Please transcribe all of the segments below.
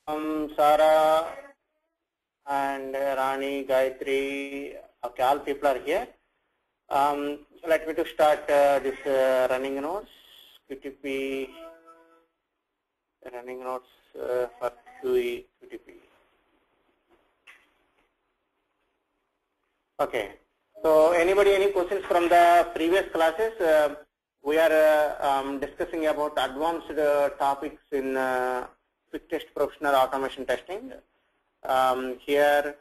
Sara and Rani, Gayatri, okay, all people are here. Let me to start this running notes, QTP running notes for QE QTP. Okay, so anybody any questions from the previous classes? We are discussing about advanced topics in quick test professional automation testing. Here,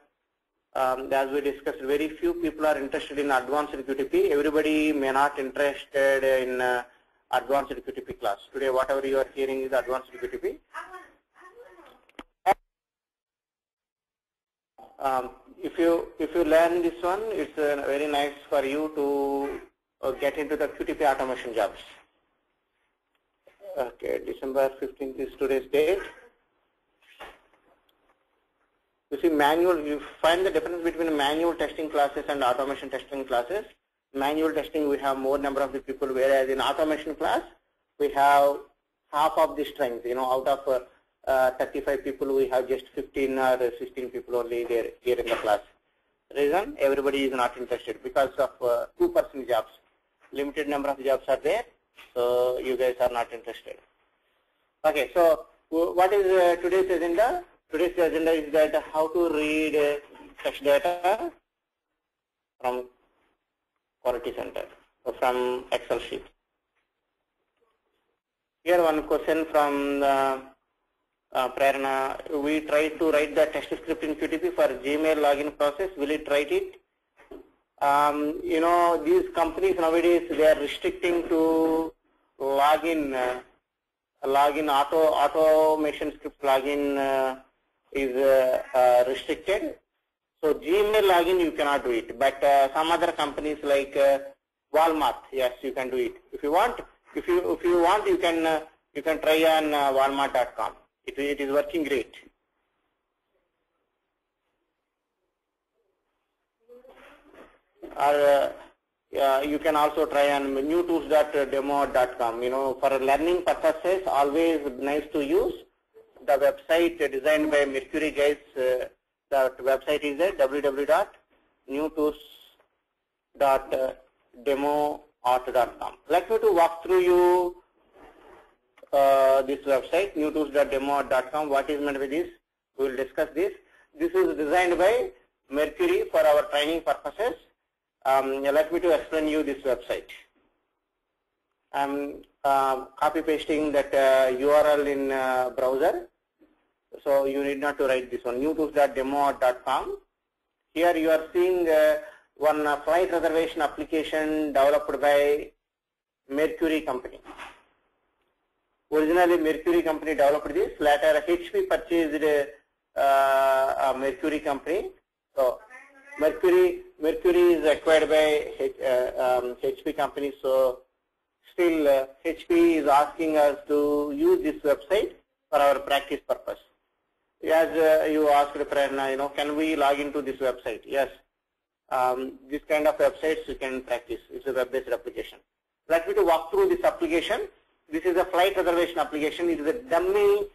as we discussed, very few people are interested in advanced QTP. Everybody may not interested in advanced QTP class. Today, whatever you are hearing is advanced QTP. If you learn this one, it's very nice for you to get into the QTP automation jobs. Okay, December 15th is today's date. You see, manual. You find the difference between manual testing classes and automation testing classes. Manual testing, we have more number of the people, whereas in automation class, we have half of the strength. You know, out of 35 people, we have just 15 or 16 people only there here in the class. Reason, everybody is not interested because of 2% jobs. Limited number of jobs are there, so you guys are not interested. Okay, so what is today's agenda? Today's agenda is that how to read test data from Quality Center, from Excel sheet. Here one question from Prerna. We tried to write the test script in QTP for Gmail login process. Will it write it? You know, these companies nowadays, they are restricting to login automation script login is restricted. So Gmail login you cannot do it, but some other companies like Walmart, yes, you can do it. If you want, you can try on Walmart.com. It is working great. Or you can also try on newtools.demo.com. You know, for learning purposes, always nice to use the website designed by Mercury guys. That website is at www.newtools.demoauto.com. Let me to walk through you this website, newtools.demoauto.com. What is meant by this? We will discuss this. This is designed by Mercury for our training purposes. Let me to explain you this website. I'm copy pasting that URL in browser. So you need not to write this one, newtools.demoauto.com. Here you are seeing one flight reservation application developed by Mercury company. Originally Mercury company developed this, later HP purchased a Mercury company. So Mercury is acquired by HP company, so still HP is asking us to use this website for our practice purpose. As you asked Prerna, you know, can we log into this website? Yes. This kind of websites you can practice. It's a web-based application. Let me to walk through this application. This is a flight reservation application. It is a dummy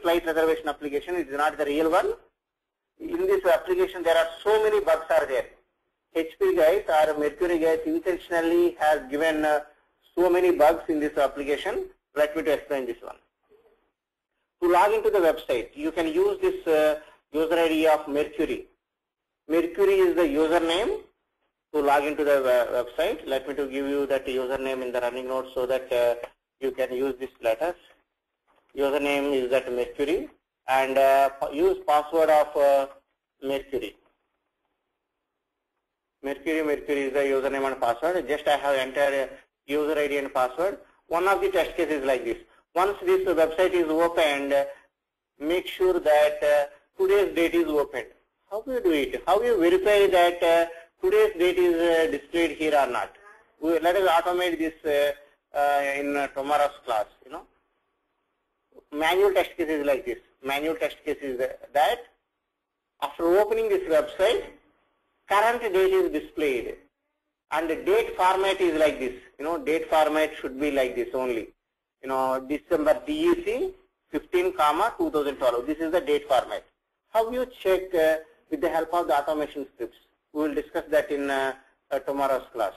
flight reservation application. It is not the real one. In this application, there are so many bugs are there. HP guys or Mercury guys intentionally has given so many bugs in this application. Let me to explain this one. To log into the website, you can use this user ID of Mercury. Mercury is the username to log into the website. Let me to give you that username in the running notes so that you can use these letters. Username is that Mercury, and use password of Mercury. Mercury is the username and password. Just I have entered user ID and password. One of the test cases is like this. Once this website is opened, make sure that today's date is opened. How do you do it? How do you verify that today's date is displayed here or not? Let us automate this in tomorrow's class. You know, manual test case is like this. Manual test case is that after opening this website, current date is displayed, and the date format is like this. You know, date format should be like this only. You know, December DEC 15 comma 2012. This is the date format. How you check with the help of the automation scripts? We will discuss that in tomorrow's class.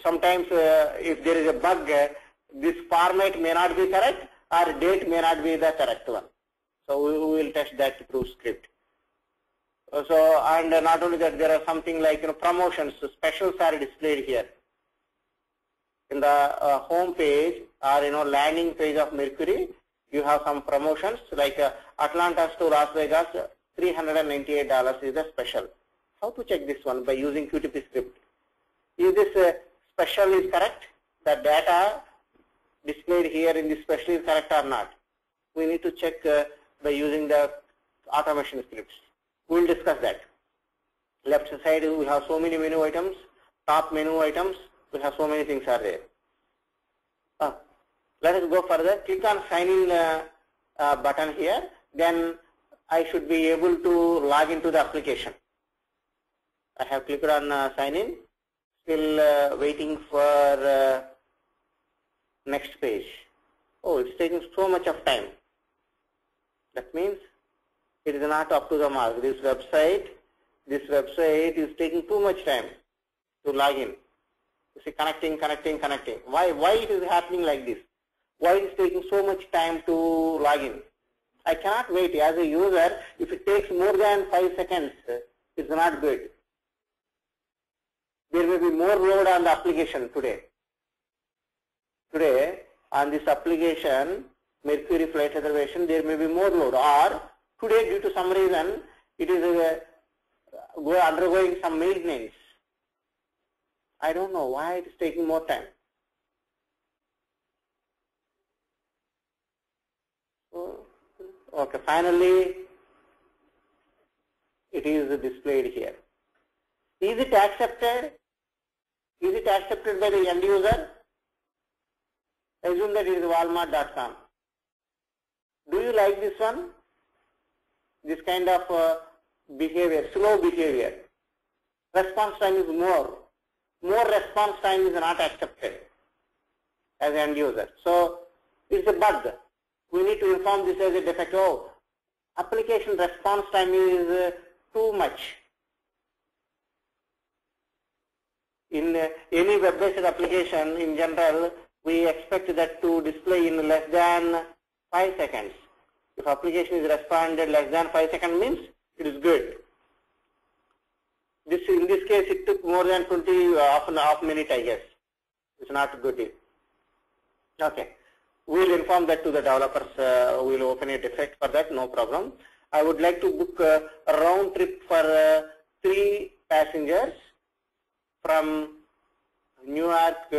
Sometimes if there is a bug, this format may not be correct or date may not be the correct one. So we will test that through script. So, and not only that, there are something like promotions, specials are displayed here. In the home page or landing page of Mercury, you have some promotions like Atlanta to Las Vegas, $398 is the special. How to check this one? By using QTP script. Is this special is correct? The data displayed here in this special is correct or not? We need to check by using the automation scripts. We will discuss that. Left side we have so many menu items, top menu items, we have so many things are there. Let us go further. Click on sign in button here. Then I should be able to log into the application. I have clicked on sign in. Still waiting for next page. Oh, it's taking so much of time. That means it is not up to the mark. This website is taking too much time to log in. You see, connecting. Why it is happening like this? Why it is taking so much time to log in? I cannot wait as a user. If it takes more than 5 seconds, it's not good. There may be more load on the application today. Today on this application, Mercury flight reservation, there may be more load, or today due to some reason it is undergoing some maintenance. I don't know why it is taking more time. Okay, finally it is displayed here. Is it accepted? Is it accepted by the end user? Assume that it is Walmart.com. Do you like this one? This kind of behavior, slow behavior. Response time is more. More response time is not accepted as end user. So it's a bug. We need to inform this as a defect. Oh, application response time is too much. In any web-based application, in general, we expect that to display in less than 5 seconds. If application is responded less than 5 seconds, means it is good. In this case, it took more than 20 half minute, I guess. It's not good. Okay. We will inform that to the developers. We will open a defect for that, no problem. I would like to book a round trip for 3 passengers from New York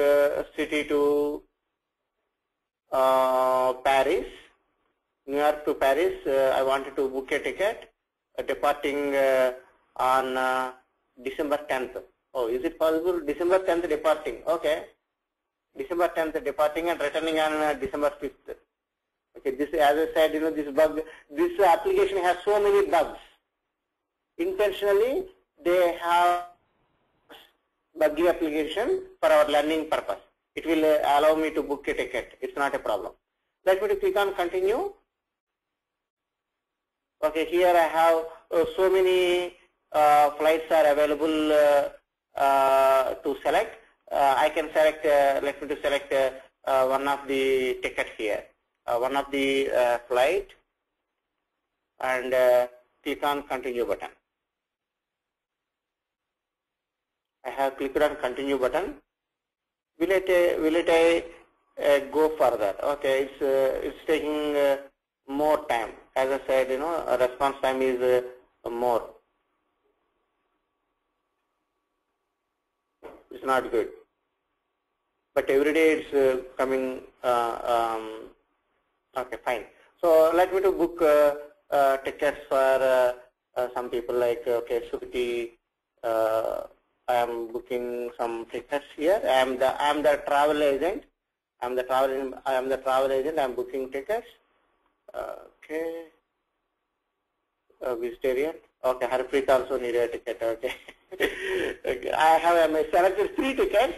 City to Paris. New York to Paris. I wanted to book a ticket departing on December 10th. Oh, is it possible? December 10th departing. Okay. December 10th departing and returning on December 5th. Okay, this, as I said, this bug, this application has so many bugs. Intentionally, they have buggy application for our learning purpose. It will allow me to book a ticket. It's not a problem. Let me to click on continue. Okay, here I have so many flights are available to select. I can select, let me to select one of the ticket here, one of the flight, and click on continue button. I have clicked on continue button. Will it go further? Okay, it's taking more time. As I said, response time is more. It's not good. But every day it's coming. Okay, fine. So let me to book tickets for some people like Sukriti. I am booking some tickets here. I am the travel agent. I am the travel agent. I am booking tickets. Okay. Vegetarian. Okay. Harpreet also need a ticket. Okay. Okay. I have selected 3 tickets.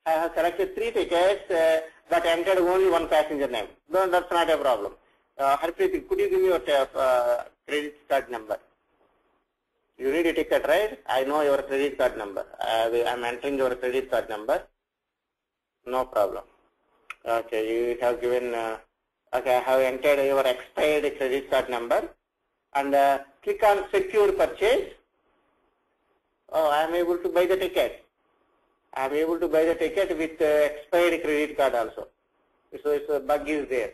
I have selected 3 tickets. but entered only one passenger name. No, that's not a problem. Harpreet, could you give me your credit card number? You need a ticket, right? I know your credit card number. I'm entering your credit card number. No problem. Okay, you have given, okay, I have entered your expired credit card number and click on secure purchase. Oh, I am able to buy the ticket. I am able to buy the ticket with expired credit card also. So it's a bug is there,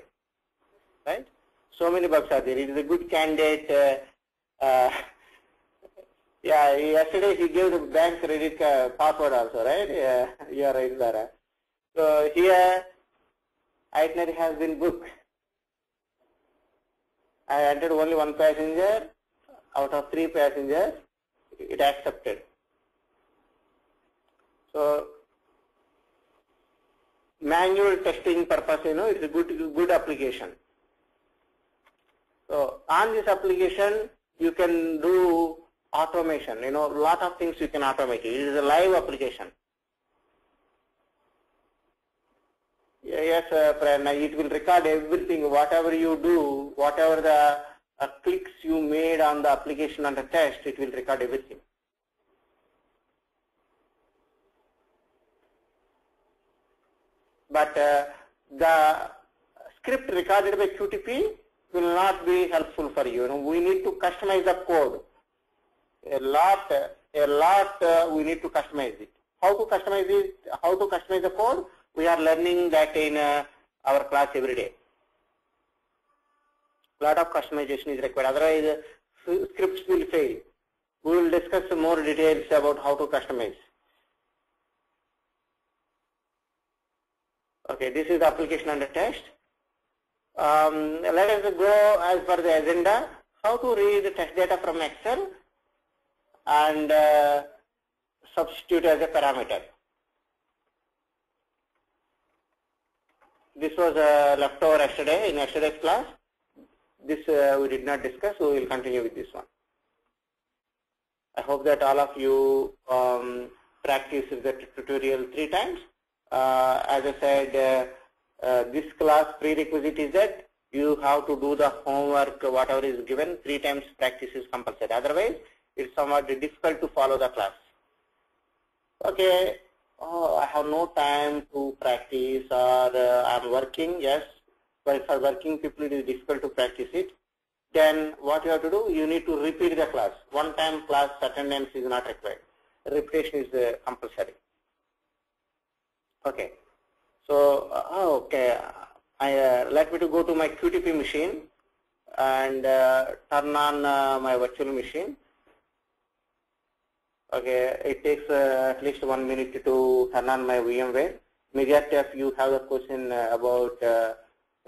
right? So many bugs are there. It is a good candidate. Yeah, yesterday he gave the bank credit password also, right? Yeah, you are right, Lara. So here, itinerary has been booked. I entered only one passenger out of 3 passengers. It accepted. So manual testing purpose, it's a good application. So on this application, you can do automation. A lot of things you can automate. It is a live application. Yes, Prerna, it will record everything, whatever you do, whatever the clicks you made on the application under test, it will record everything. But the script recorded by QTP will not be helpful for you. We need to customize the code. A lot we need to customize it. How to customize it? How to customize the code? We are learning that in our class every day. Lot of customization is required. Otherwise, scripts will fail. We will discuss more details about how to customize. Okay, this is the application under test. Let us go as per the agenda. How to read the test data from Excel and substitute as a parameter. This was leftover yesterday in yesterday's class. This we did not discuss, so we will continue with this one. I hope that all of you practice the tutorial 3 times. As I said, this class prerequisite is that you have to do the homework, whatever is given, 3 times practice is compulsory. Otherwise, it's somewhat difficult to follow the class. Okay, I have no time to practice, or I'm working, yes, but for working people it is difficult to practice it. Then what you have to do, you need to repeat the class. One time class attendance is not required. Repetition is compulsory. Okay, so okay, let me to go to my QTP machine and turn on my virtual machine. Okay, it takes at least 1 minute to turn on my VMware. Majority of you have a question about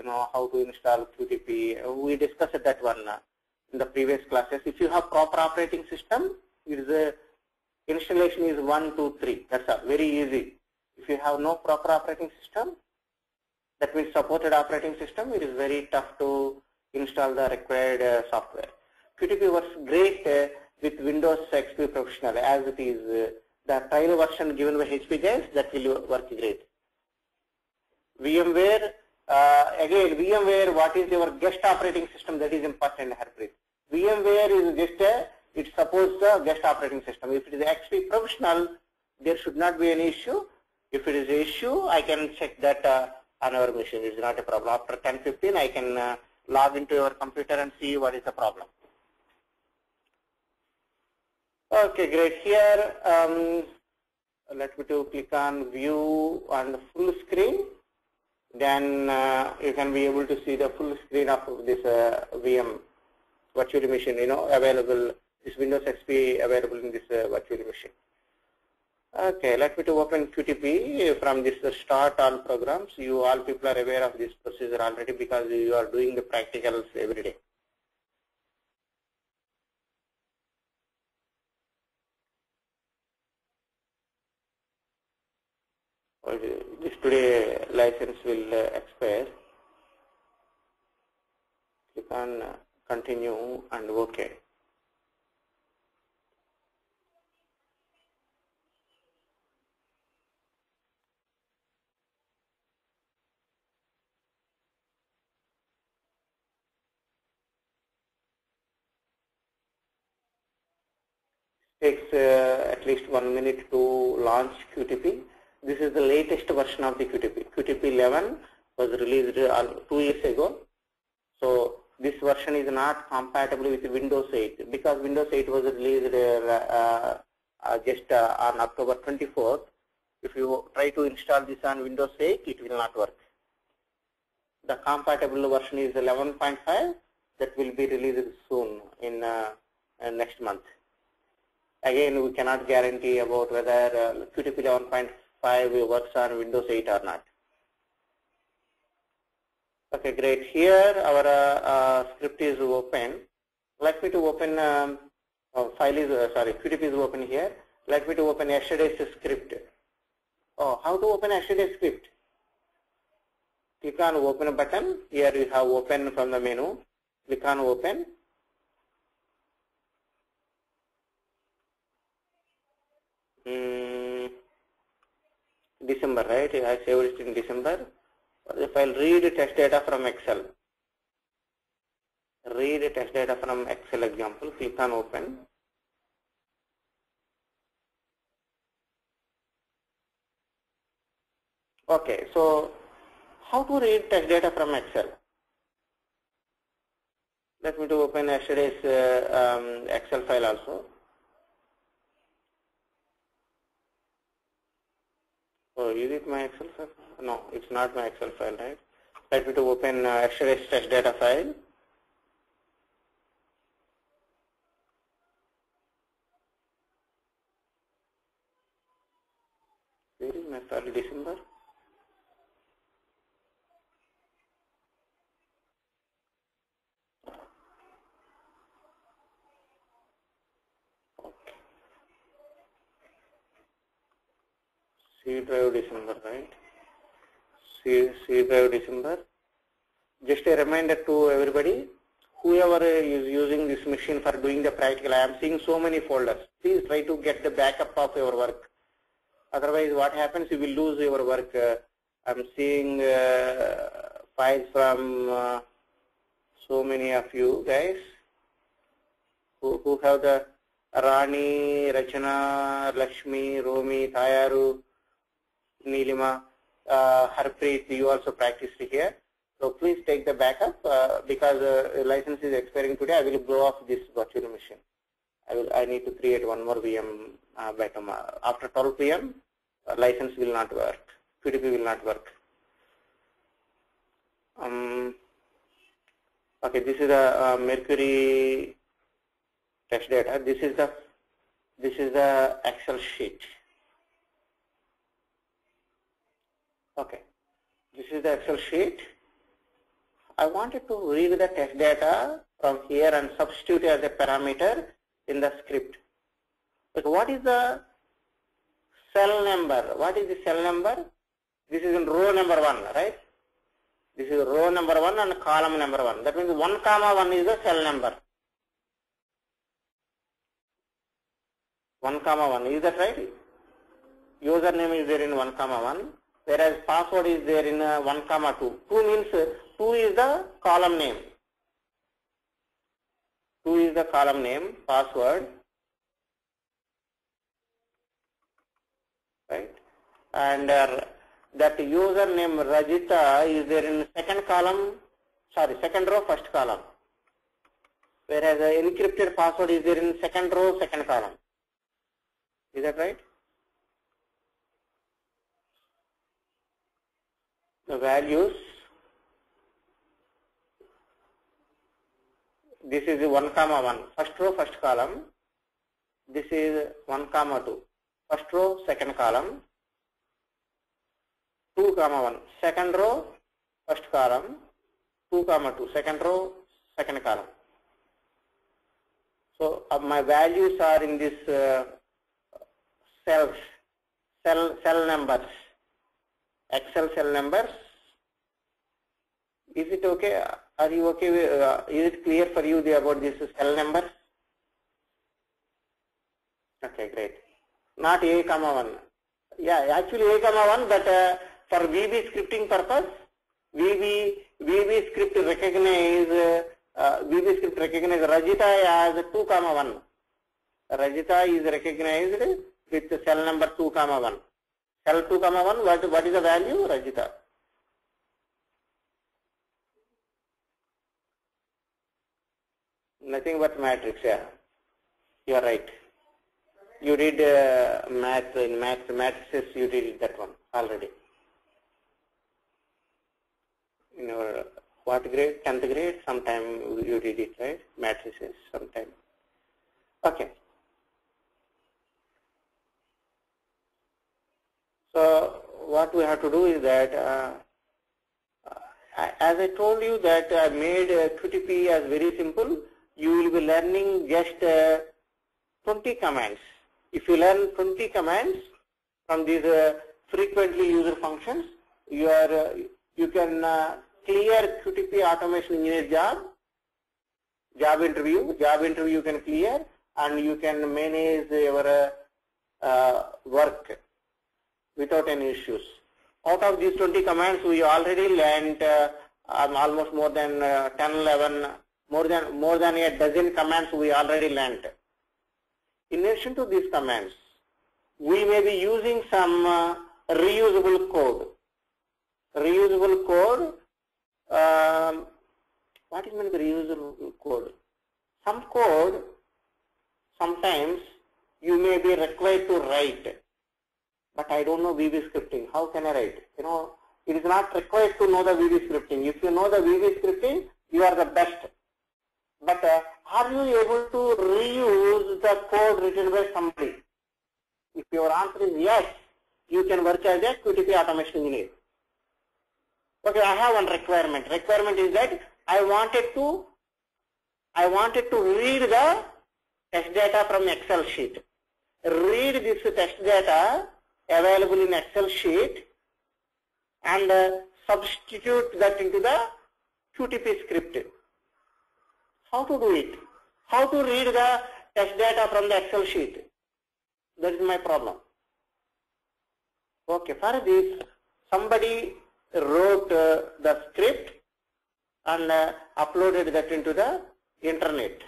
how to install QTP. We discussed that one in the previous classes. If you have proper operating system, it is installation is 1, 2, 3. That's all, very easy. If you have no proper operating system, that means supported operating system, it is very tough to install the required software. QTP works great with Windows XP Professional as it is. The trial version given by HP guys, that will work great. VMware, again VMware, what is your guest operating system? That is important, Harpreet. VMware is just it supports the guest operating system. If it is XP Professional, there should not be any issue. If it is an issue, I can check that on our machine. It is not a problem. After 10:15, I can log into your computer and see what is the problem. Okay, great. Here, let me to click on view on the full screen. Then you can be able to see the full screen of this VM virtual machine, available, this Windows XP available in this virtual machine. Okay, let me to open QTP from this start all programs. You all people are aware of this procedure already because you are doing the practicals every day. Okay, this today license will expire. Click on continue and OK. takes at least 1 minute to launch QTP. This is the latest version of the QTP. QTP 11 was released 2 years ago. So this version is not compatible with Windows 8 because Windows 8 was released just on October 24th. If you try to install this on Windows 8, it will not work. The compatible version is 11.5 that will be released soon in next month. Again, we cannot guarantee about whether QTP 11.5 works on Windows 8 or not. Okay, great. Here our script is open. Let me to open file is sorry, QTP is open here. Let me to open yesterday's script. Oh, how to open yesterday's script? Click on open button. Here you have open from the menu. Click on open. December, right? I saved it in December. If I'll read test data from Excel. Read test data from Excel example. Click on open. Okay, so how to read test data from Excel? Let me to open yesterday's Excel file also. So is it my Excel file? No, it's not my Excel file, right? Let me to open yesterday's test data file. Where is my file? December? C drive December, right? C drive December. Just a reminder to everybody, whoever is using this machine for doing the practical, I am seeing so many folders. Please try to get the backup of your work. Otherwise, what happens, you will lose your work. I'm seeing files from so many of you guys who have the Rani, Rachana, Lakshmi, Romi, Tayaru, Neelima, Harpreet, you also practiced here. So please take the backup because license is expiring today. I will blow off this virtual machine. I need to create one more VM by tomorrow. After 12 p.m. License will not work. QTP will not work. Okay, this is the Mercury test data. This is the Excel sheet. Okay, this is the Excel sheet. I wanted to read the test data from here and substitute as a parameter in the script. But what is the cell number? What is the cell number? This is in row number 1, right? This is row number 1 and column number 1. That means 1, 1 is the cell number. 1, 1. Is that right? Username is there in 1, 1. Whereas password is there in 1, 2. 2 means 2 is the column name. 2 is the column name, password, right? And that username Rajita is there in second column, sorry, second row, first column. Whereas the encrypted password is there in second row, second column. Is that right? The values, this is 1, 1, first row, first column. This is 1, 2, first row, second column. 2, 1, second row, first column. 2, 2, second row, second column. So my values are in this cell numbers. Excel cell numbers. Is it okay? Are you okay with, is it clear for you about this cell numbers? Okay, great. Not A, 1. Yeah, actually A, 1, but for VB scripting purpose, VB script recognize Rajita as 2, 1. Rajita is recognized with cell number 2,1. Cell 2,1, what is the value? Rajita. Nothing but matrix, yeah. You are right. You did math, in matrices you did that one already. In your what grade? 10th grade? Sometime you did it, right? Matrices, sometime. Okay. So what we have to do is that, as I told you that I made QTP as very simple. You will be learning just 20 commands. If you learn 20 commands from these frequently used functions, you can clear QTP automation engineer job interview you can clear, and you can manage your work without any issues. Out of these 20 commands, we already learned almost more than 10, 11, more than a dozen commands we already learned. In addition to these commands, we may be using some reusable code. Reusable code, what is meant by reusable code? Some code, sometimes you may be required to write, but I don't know VB scripting. How can I write? You know, it is not required to know the VB scripting. If you know the VB scripting, you are the best. But are you able to reuse the code written by somebody? If your answer is yes, you can work as a QTP automation engineer. Okay, I have one requirement. Requirement is that I wanted to read the test data from Excel sheet. Read this test data available in Excel sheet and substitute that into the QTP script. How to do it? How to read the test data from the Excel sheet? That is my problem. Okay, for this, somebody wrote the script and uploaded that into the internet.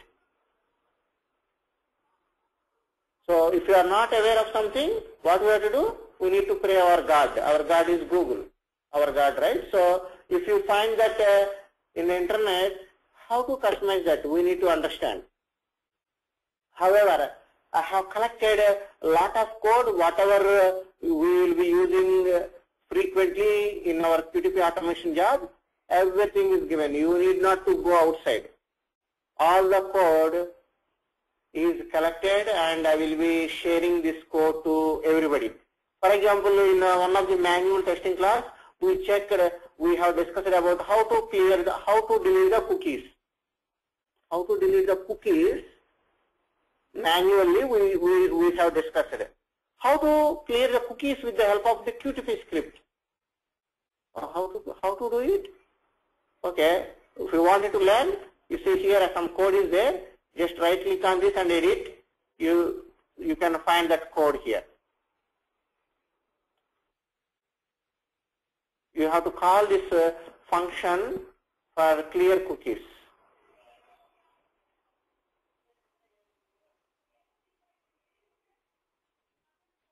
So if you are not aware of something, what we have to do? We need to pray our God. Our God is Google, our God, right? So if you find that in the internet, how to customize that, we need to understand. However, I have collected a lot of code, whatever we will be using frequently in our QTP automation job. Everything is given. You need not to go outside. All the code is collected, and I will be sharing this code to everybody. For example, in one of the manual testing class, we checked, we have discussed about how to delete the cookies. How to delete the cookies manually, we have discussed it. How to clear the cookies with the help of the QTP script. How to do it? Okay, if you wanted to learn, you see here some code is there. Just right click on this and edit. You can find that code here. You have to call this function for clear cookies.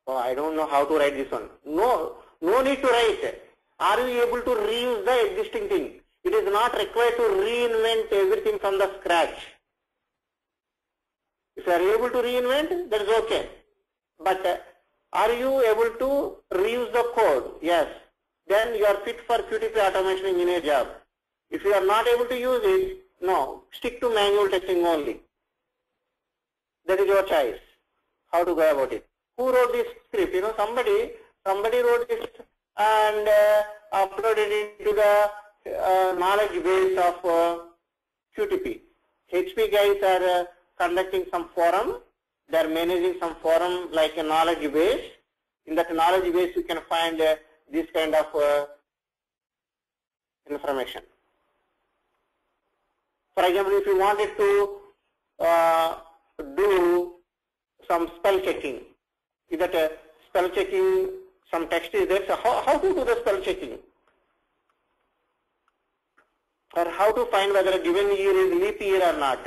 Oh, I don't know how to write this one. No need to write. Are you able to reuse the existing thing? It is not required to reinvent everything from the scratch. If you are able to reinvent, that is okay. But are you able to reuse the code? Yes. Then you are fit for QTP automation engineer job. If you are not able to use it, no. Stick to manual testing only. That is your choice. How to go about it. Who wrote this script? You know, somebody wrote this and uploaded it into the knowledge base of QTP. HP guys are conducting some forum. They are managing some forum like a knowledge base. In that knowledge base, you can find this kind of information. For example, if you wanted to do some spell checking, is that spell checking, some text is there, so how to do the spell checking? Or how to find whether a given year is leap year or not?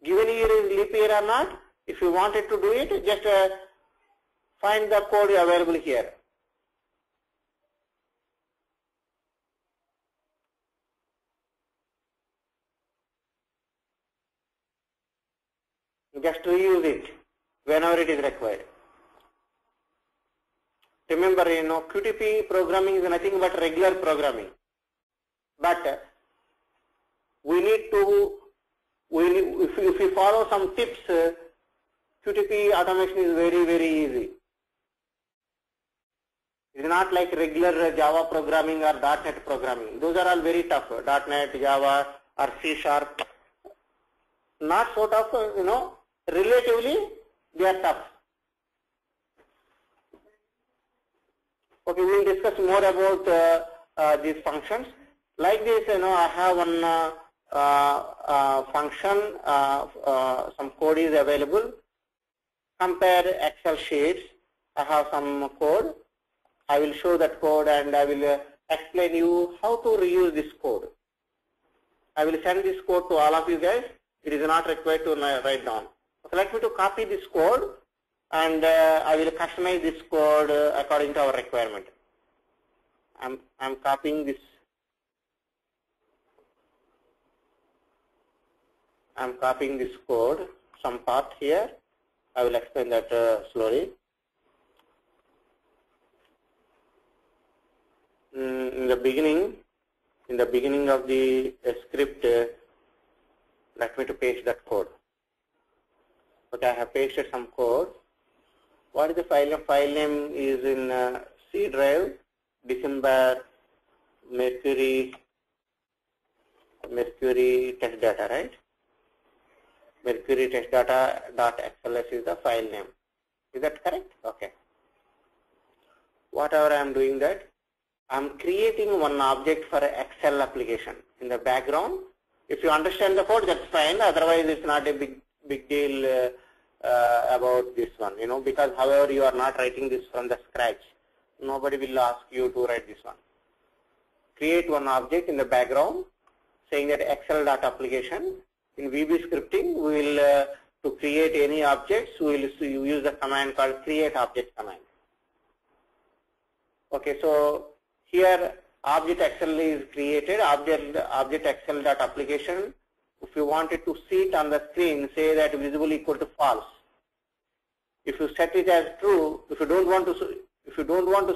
Given year is leap year or not? If you wanted to do it, just find the code available here. Just reuse it whenever it is required. Remember, QTP programming is nothing but regular programming. But we need to, if we follow some tips, QTP automation is very, very easy. It is not like regular Java programming or .NET programming. Those are all very tough. .NET, Java or C#. Not so tough, relatively they are tough. Okay, we will discuss more about these functions. Like this, I have one function, some code is available. Compare Excel sheets. I have some code. I will show that code and I will explain you how to reuse this code. I will send this code to all of you guys. It is not required to write down. Okay, let me to copy this code and I will customize this code according to our requirement. I'm copying this. I'm copying this code, some part here. I will explain that slowly. In the beginning of the script, let me to paste that code. Okay, I have pasted some code. What is the file name? File name is in C drive, December, Mercury test data, right? Mercury test data.xls is the file name. Is that correct? Okay. Whatever I am doing that, I am creating one object for an Excel application in the background. If you understand the code, that's fine. Otherwise, it's not a big deal about this one, because however you are not writing this from the scratch, nobody will ask you to write this one. Create one object in the background saying that Excel.application. In VB scripting, we will to create any objects, we will use the command called create object command. Okay, so here object Excel is created, object Excel.application. If you wanted to see it on the screen, say that visible equal to false. If you set it as true, if you don't want to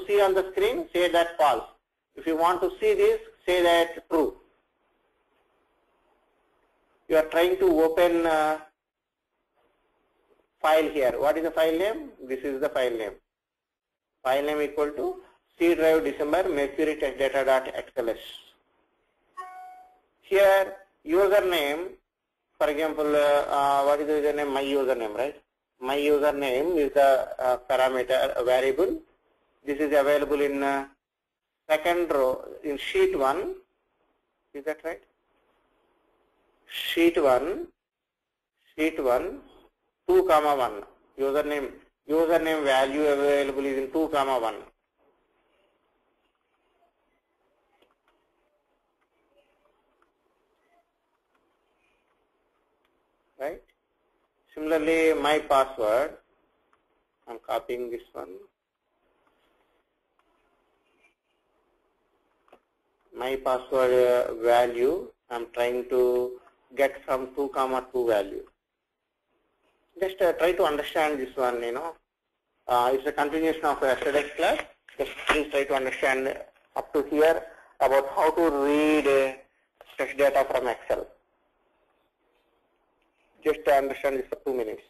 see on the screen, say that false. If you want to see this, say that true. You are trying to open file here. What is the file name? This is the file name. File name equal to C drive December Mercury test data.xls. Here username, for example, what is the username? My username, right? My username is the parameter, a variable. This is available in second row in sheet 1. Is that right? Sheet 1, 2 comma 1. Username value available is in 2 comma 1. Right? Similarly, my password, I'm copying this one. My password value, I'm trying to get from 2 comma 2 value. Just try to understand this one, it's a continuation of yesterday's class. Just please try to understand up to here about how to read test data from Excel. Just understand this for 2 minutes.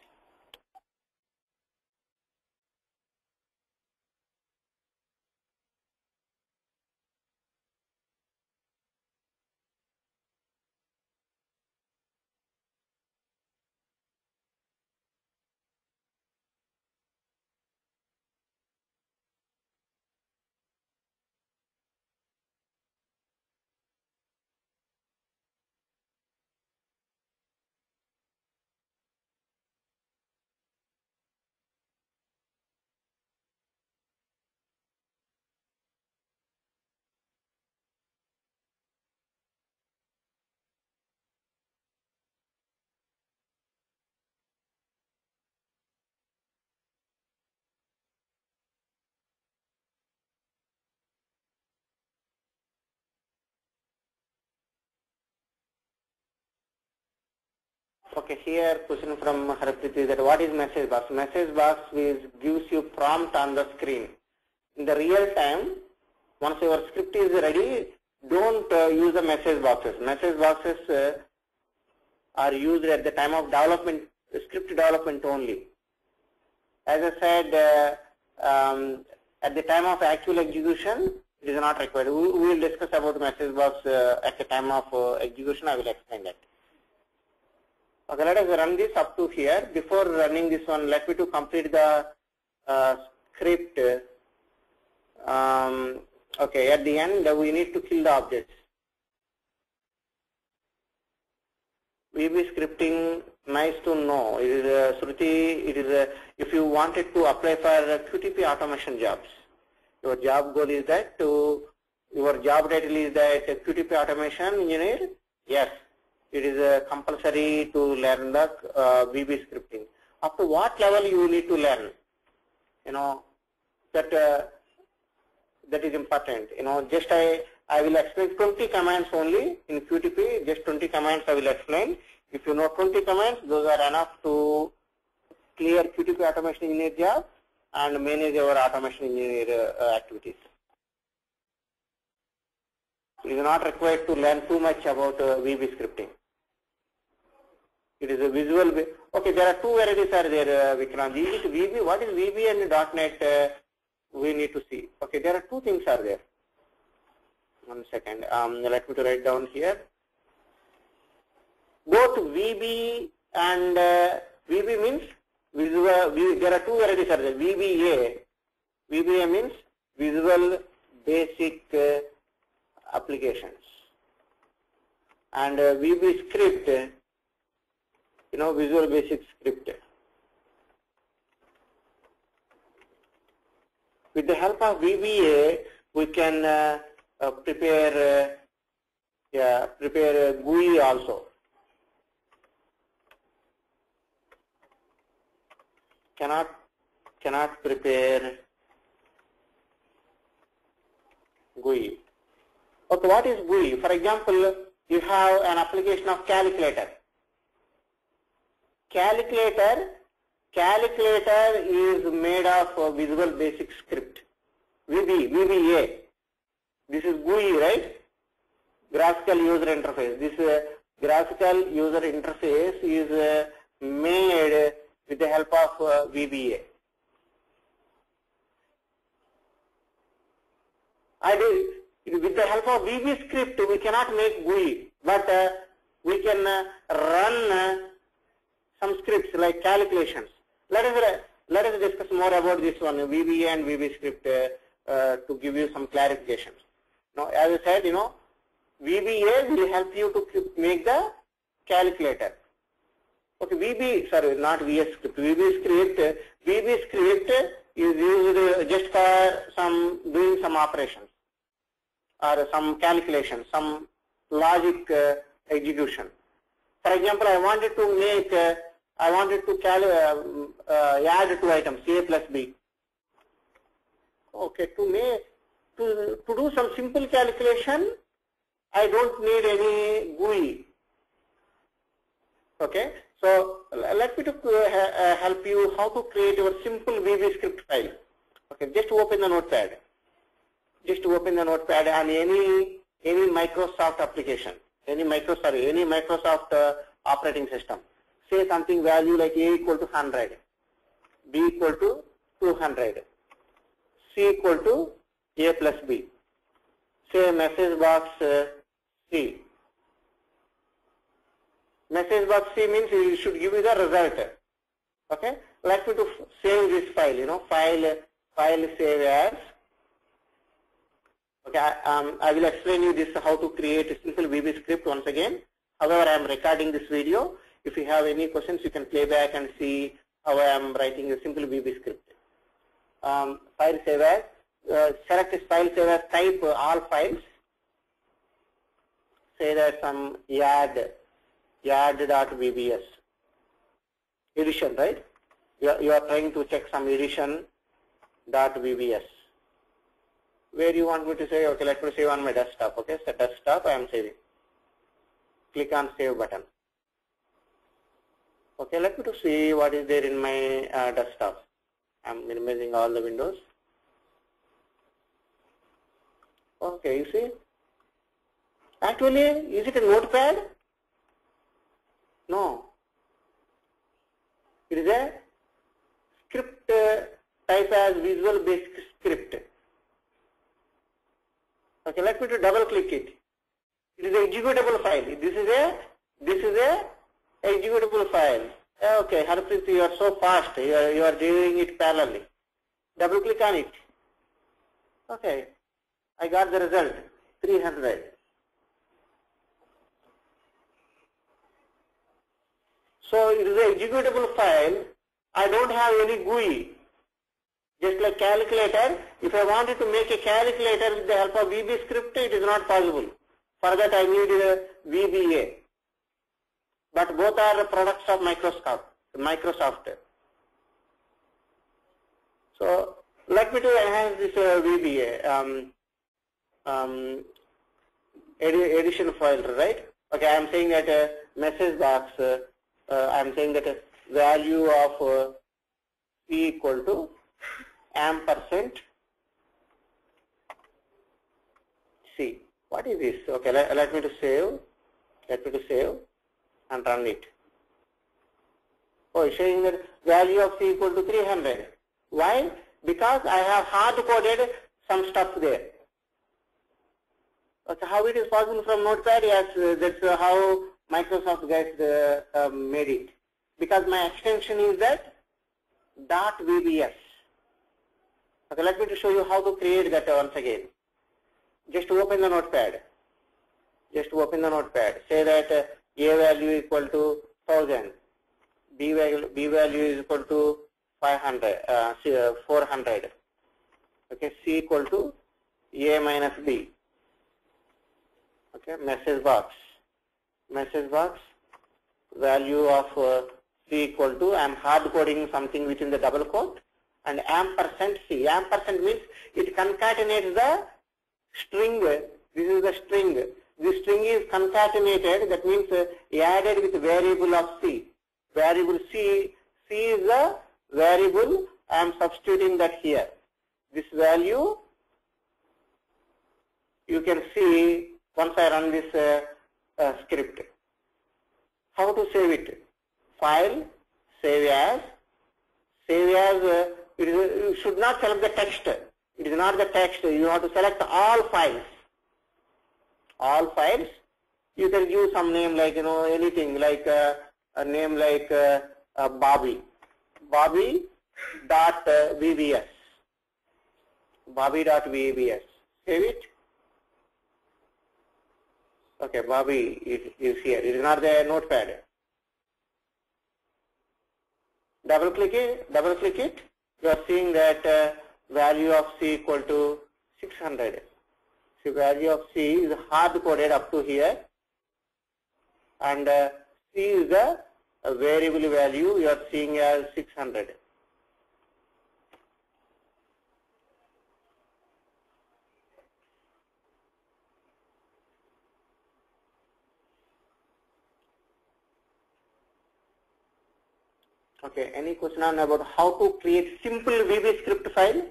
Okay, here question from Harpreet is that what is message box? Message box gives you prompt on the screen. In the real time, once your script is ready, don't use the message boxes. Message boxes are used at the time of development, script development only. As I said, at the time of actual execution, it is not required. We will discuss about message box at the time of execution. I will explain that. Okay, let us run this up to here. Before running this one, let me to complete the script. Okay, at the end we need to kill the objects. VB scripting, nice to know. It is Shruti. It is if you wanted to apply for QTP automation jobs, your job goal is that your job title is that QTP automation engineer. Yes, it is compulsory to learn the VB scripting. Up to what level you need to learn? You know that that is important. You know, just I will explain 20 commands only in QTP. Just 20 commands I will explain. If you know 20 commands, those are enough to clear QTP automation engineer job and manage our automation engineer activities. It is not required to learn too much about VB scripting. It is a visual. Okay, there are two varieties are there, Vikrant. Is it VB? What is VB and .NET? We need to see. Okay, there are two things are there. 1 second. Let me to write down here. Both VB and VB means visual. There are two varieties are there. VBA. VBA means Visual Basic Applications. And VB script. You know, Visual Basic Script. With the help of VBA, we can prepare GUI also. Cannot prepare GUI. Okay, what is GUI? For example, you have an application of calculator. Calculator is made of Visual Basic Script. VBA. This is GUI, right? Graphical User Interface. This graphical user interface is made with the help of VBA. With the help of VB script, we cannot make GUI, but we can run some scripts like calculations. Let us discuss more about this one, VBA and VB script, to give you some clarifications. Now, as I said, you know, VBA will help you to make the calculator. Okay, not VS script. VB script is used just for doing some operations or some calculations, some logic execution. For example, I wanted to add two items, A plus B. Okay, to do some simple calculation, I don't need any GUI. Okay, so let me to help you how to create your simple VB script file. Okay, just open the notepad. Just open the notepad on any Microsoft application, any Microsoft operating system. Say something value like A equal to 100, B equal to 200, C equal to A plus B. Say message box C. Message box C means it should give you the result. Okay, let me to save this file. You know, file save as. Okay, I will explain you this how to create a simple VB script once again. However, I am recording this video. If you have any questions, you can play back and see how I am writing a simple VB script. File save as. Select this file save as, type all files. Say that some yard.vbs. Edition, right? You are trying to check some edition.vbs. Where you want me to say, okay, let me save on my desktop. Okay, so desktop I am saving. Click on save button. Okay, let me to see what is there in my desktop. I'm minimizing all the windows. Okay, you see. Actually, is it a notepad? No. It is a script type as Visual Basic script. Okay, let me to double click it. It is an executable file. This is a executable file. Okay, Harpreet, you are so fast. You are doing it parallelly. Double click on it. Okay, I got the result 300. So it is an executable file. I don't have any GUI. Just like calculator, if I wanted to make a calculator with the help of VB script, it is not possible. For that I need a VBA. But both are products of Microsoft. So let me to enhance this VBA edition file, right? Okay, I am saying that message box. I am saying that value of C equal to ampersand C. What is this? Okay, let me to save. Let me to save and run it. Oh, it's showing that value of C equal to 300. Why? Because I have hard coded some stuff there. Okay, how it is possible from Notepad? Yes, that's how Microsoft guys made it. Because my extension is that .vbs. Okay, let me to show you how to create that once again. Just open the Notepad. Just open the Notepad. Say that A value equal to 1000. B value is equal to 400. Okay, C equal to A minus B. Okay, message box. Message box. Value of C equal to, I am hard coding something within the double quote, and ampersand C. Ampersand means it concatenates the string. This is the string. This string is concatenated, that means added with variable of C. Variable C is the variable. I am substituting that here. This value you can see once I run this script. How to save it? File, save as. You should not select the text. It is not the text. You have to select all files. All files. You can give some name like anything like a name like Bobby. Bobby.vbs. Bobby.vbs. Save it. Okay, Bobby is here. It is not the Notepad. Double click it. You are seeing that value of C equal to 600. So value of C is hard coded up to here, and C is the variable value you are seeing as 600. Okay, any question on about how to create simple VB script file?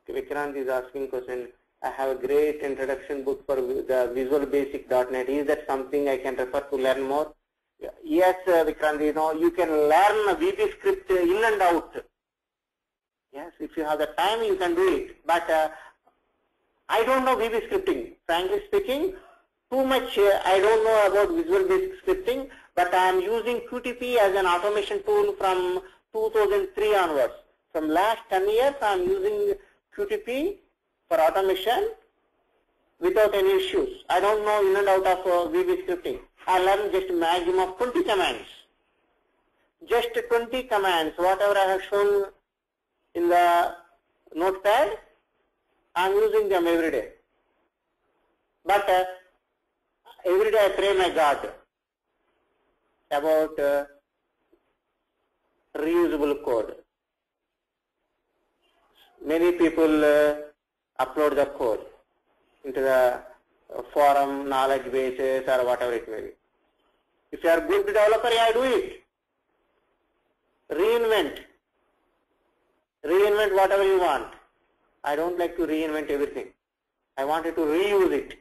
Vikrant is asking question. I have a great introduction book for the Visual Basic .NET. Is that something I can refer to learn more? Yes, Vikrant, you can learn VB script in and out. Yes, if you have the time, you can do it. But I don't know VB scripting. Frankly speaking, too much I don't know about Visual Basic scripting, but I am using Qtp as an automation tool from 2003 onwards. From last 10 years, I am using Qtp for automation without any issues. I don't know in and out of VB scripting. I learned just maximum of 20 commands. Just 20 commands, whatever I have shown in the Notepad, I am using them every day. But every day I pray my God about reusable code. Many people upload the code into the forum, knowledge bases, or whatever it may be. If you are a good developer, yeah, do it. Reinvent. Reinvent whatever you want. I don't like to reinvent everything. I wanted to reuse it.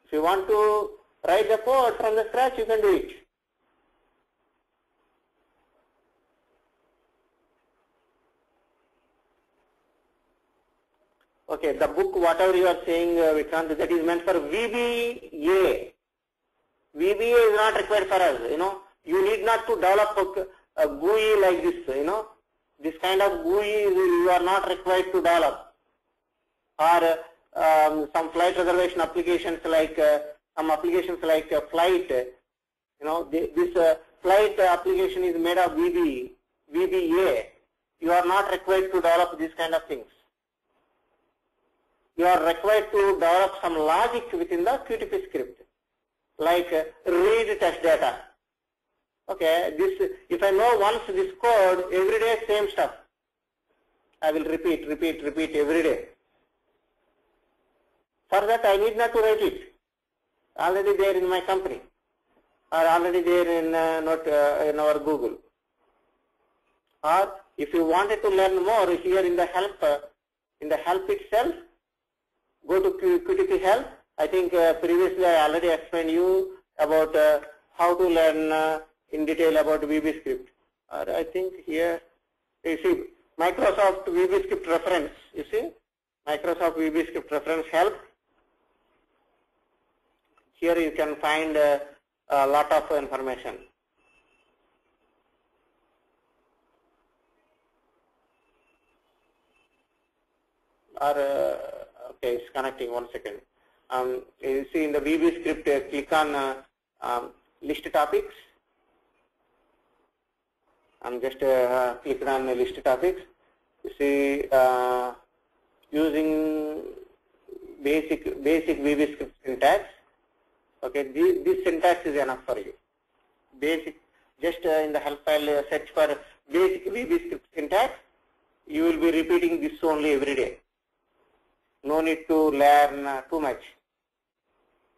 If you want to write the code from the scratch, you can do it. Okay, the book, whatever you are saying, Vikrant, that is meant for VBA. VBA is not required for us, You need not to develop a GUI like this, This kind of GUI you are not required to develop. Or some flight reservation applications like, flight, this flight application is made of VBA. You are not required to develop these kind of things. You are required to develop some logic within the QTP script, like read test data. Okay, if I know once this code, every day same stuff. I will repeat every day. For that I need not to write it. Already there in my company, or already there in in our Google. Or if you wanted to learn more, here in the help itself, go to QTP help. I think previously I already explained you about how to learn in detail about VBScript. Or I think here, you see Microsoft VBScript reference. You see Microsoft VBScript reference help. Here you can find a lot of information. Or okay, it's connecting. 1 second. You see in the VBScript, click on list topics. I'm just clicking on list topics. You see, using basic VBScript syntax. Okay, this syntax is enough for you. Basic, just in the help file search for basic VBScript syntax. You will be repeating this only every day. No need to learn too much.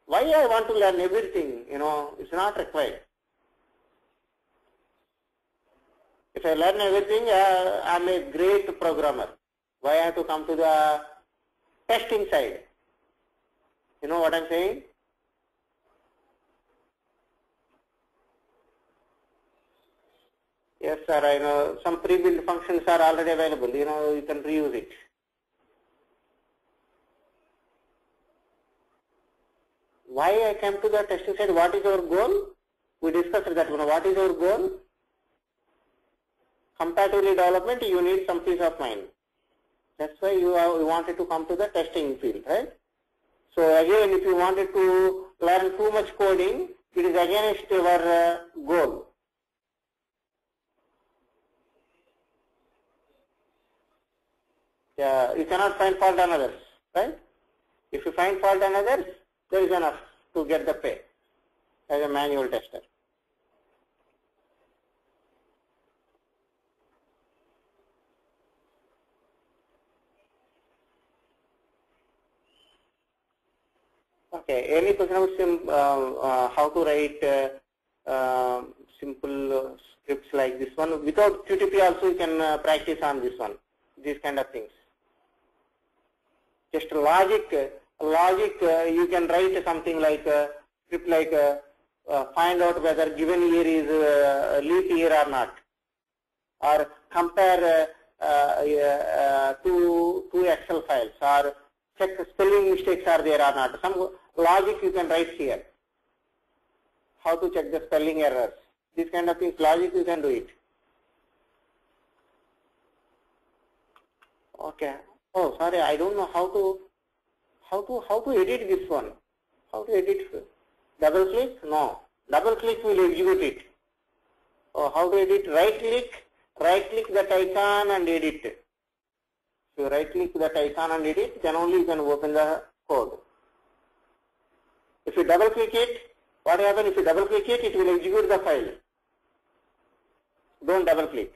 Why I want to learn everything? It's not required. If I learn everything, I'm a great programmer. Why I have to come to the testing side? You know what I'm saying? Yes, sir. I know some pre-built functions are already available. You can reuse it. Why I came to the testing side? What is our goal? We discussed that. What is our goal? Comparatively development, you need some peace of mind. That's why you wanted to come to the testing field, right? So again, if you wanted to learn too much coding, it is against your goal. You cannot find fault on others, right? If you find fault on others, there is enough to get the pay as a manual tester. Okay, any question about how to write simple scripts like this one? Without QTP also you can practice on this one, these kind of things. Just logic, you can write something like script like find out whether given year is leap year or not, or compare two Excel files, or check spelling mistakes are there or not. Some logic you can write here. How to check the spelling errors. These kind of things, logic you can do it. Okay. Oh, sorry, I don't know how to edit this one. How to edit? Double click? No. Double click will execute it. Oh, how to edit? Right click that icon and edit. If you right click that icon and edit, then only you can open the code. If you double click it, what happens? If you double click it, it will execute the file. Don't double click.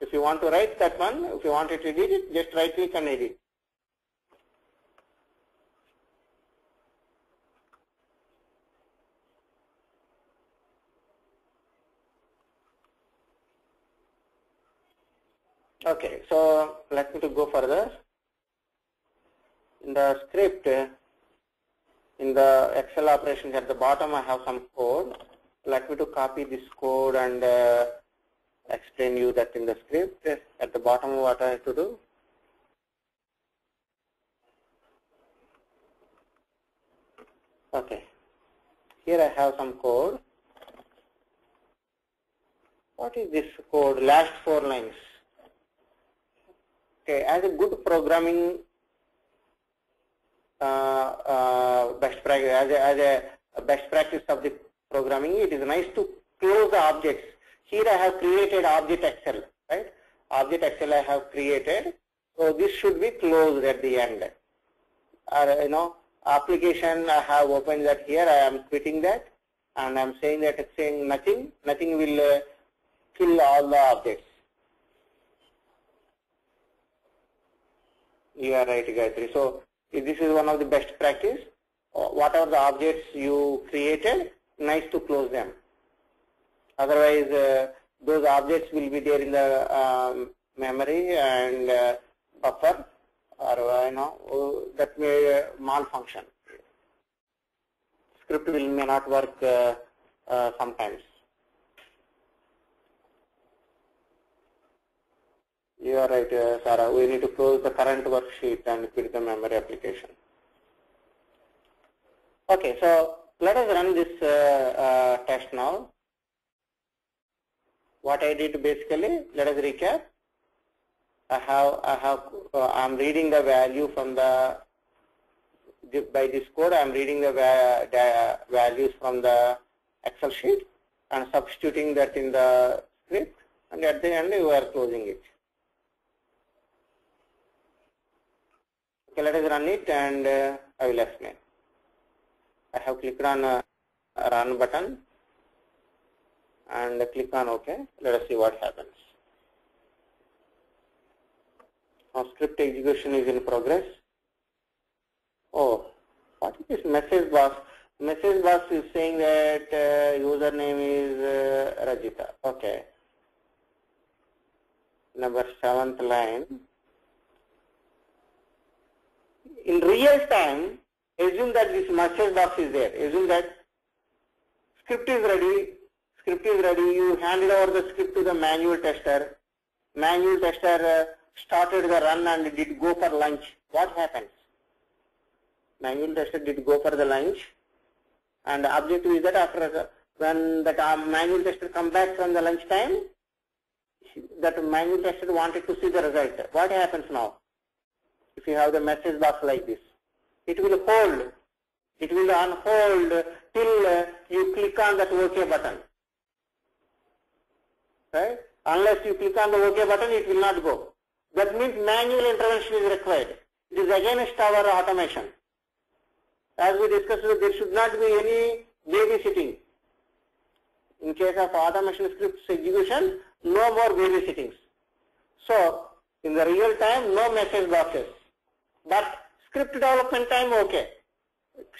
If you want to write that one, if you want to edit it, just right click and edit. Okay, so let me to go further. In the script, in the Excel operations at the bottom, I have some code. Let me to copy this code and explain you that in the script. At the bottom, what I have to do. Okay, here I have some code. What is this code? Last 4 lines. Okay, as a good programming best practice, as a best practice of the programming, it is nice to close the objects. Here I have created object Excel, right? Object Excel I have created, so this should be closed at the end. Or application I have opened that here. I am quitting that, and I am saying that it's saying nothing. Nothing will kill all the objects. You are right, Gayatri. So this is one of the best practice. Whatever the objects you created, nice to close them. Otherwise, those objects will be there in the memory and buffer, or that may malfunction. Script may not work sometimes. You are right, Sarah. We need to close the current worksheet and quit the memory application. Okay, so let us run this test now. What I did basically, let us recap. I'm reading the value from by this code. I'm reading the values from the Excel sheet and substituting that in the script, and at the end we are closing it. Okay, let us run it and I will explain. I have clicked on run button and click on OK. Let us see what happens. Now script execution is in progress. Oh, what is this message box? Message box is saying that username is Rajita. Okay. Number 7th line. In real time, assume that this message box is there. Assume that script is ready. Script is ready. You handed over the script to the manual tester. Manual tester started the run and did go for lunch. What happens? Manual tester did go for the lunch, and the objective is that after when that manual tester come back from the lunch time, that manual tester wanted to see the result. What happens now? If you have the message box like this, it will hold. It will on hold till you click on that OK button. Right? Unless you click on the OK button, it will not go. That means manual intervention is required. It is against our automation. As we discussed, there should not be any babysitting. In case of automation scripts execution, no more babysittings. So, in the real time, no message boxes. But script development time, okay.